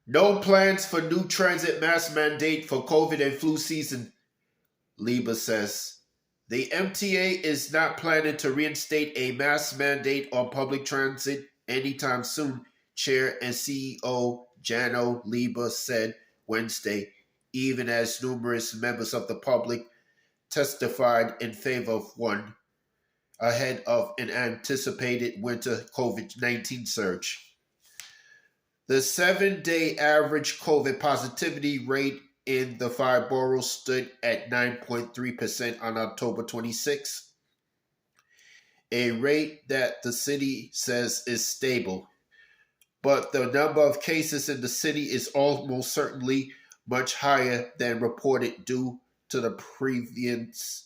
No plans for new transit mask mandate for COVID and flu season, Lieber says. The MTA is not planning to reinstate a mask mandate on public transit anytime soon, Chair and CEO Jano Lieber said Wednesday, even as numerous members of the public testified in favor of one ahead of an anticipated winter COVID-19 surge. The 7-day average COVID positivity rate in the five boroughs stood at 9.3% on October 26, a rate that the city says is stable. But the number of cases in the city is almost certainly much higher than reported due to the prevalence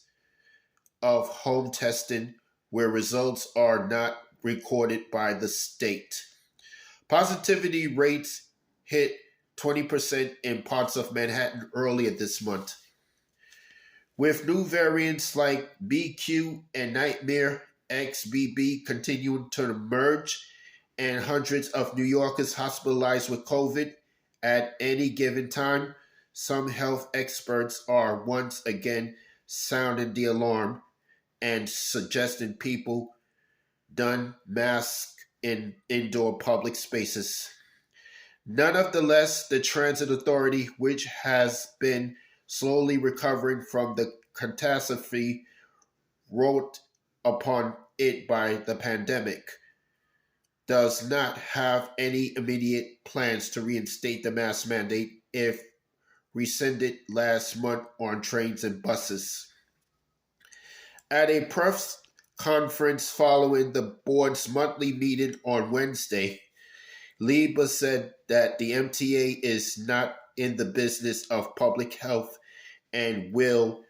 of home testing, where results are not recorded by the state. Positivity rates hit 20% in parts of Manhattan earlier this month. With new variants like BQ and Nightmare XBB continuing to emerge, and hundreds of New Yorkers hospitalized with COVID at any given time, some health experts are once again sounding the alarm and suggesting people don masks in indoor public spaces. Nonetheless, the Transit Authority, which has been slowly recovering from the catastrophe wrought upon it by the pandemic, does not have any immediate plans to reinstate the mask mandate if rescinded last month on trains and buses. At a press conference following the board's monthly meeting on Wednesday, Lieber said that the MTA is not in the business of public health and will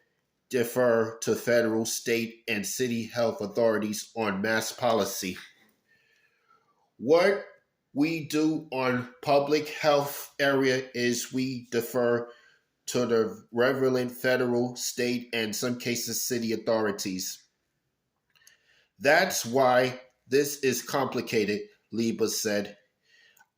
defer to federal, state, and city health authorities on mask policy. What we do on public health area is we defer to the relevant federal, state, and some cases city authorities. That's why this is complicated, Lieber said.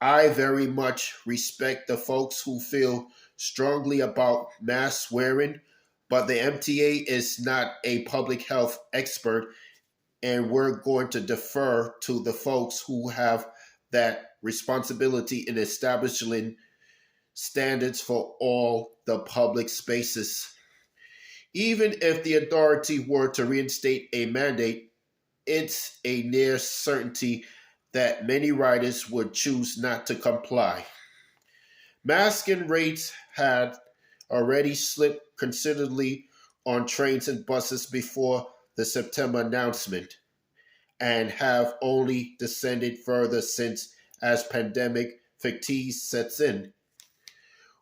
I very much respect the folks who feel strongly about mask wearing, but the MTA is not a public health expert, and we're going to defer to the folks who have that responsibility in establishing standards for all the public spaces. Even if the authority were to reinstate a mandate, it's a near certainty that many riders would choose not to comply. Masking rates had already slipped considerably on trains and buses before the September announcement, and have only descended further since as pandemic fatigue sets in.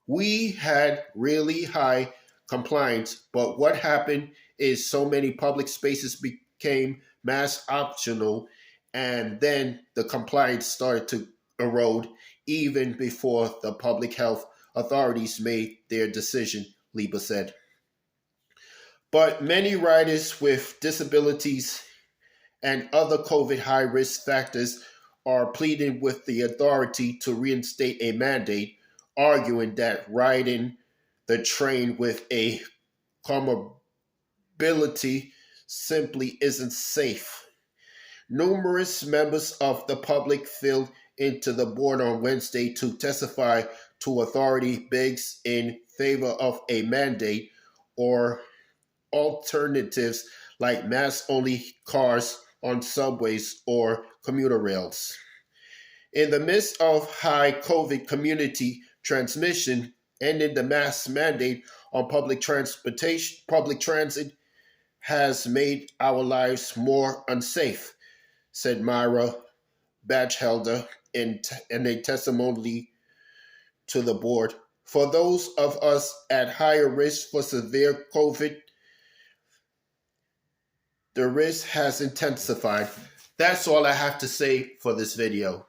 We had really high compliance, but what happened is so many public spaces became mask optional, and then the compliance started to erode even before the public health authorities made their decision, Lieber said. But many riders with disabilities and other COVID high risk factors are pleading with the authority to reinstate a mandate, arguing that riding the train with a comorbidity simply isn't safe. Numerous members of the public filed into the board on Wednesday to testify to authority bids in favor of a mandate or alternatives like mask-only cars on subways or commuter rails. In the midst of high COVID community transmission, ending the mask mandate on public transit has made our lives more unsafe, said Myra Batchelder in a testimony to the board. For those of us at higher risk for severe COVID, the risk has intensified. That's all I have to say for this video.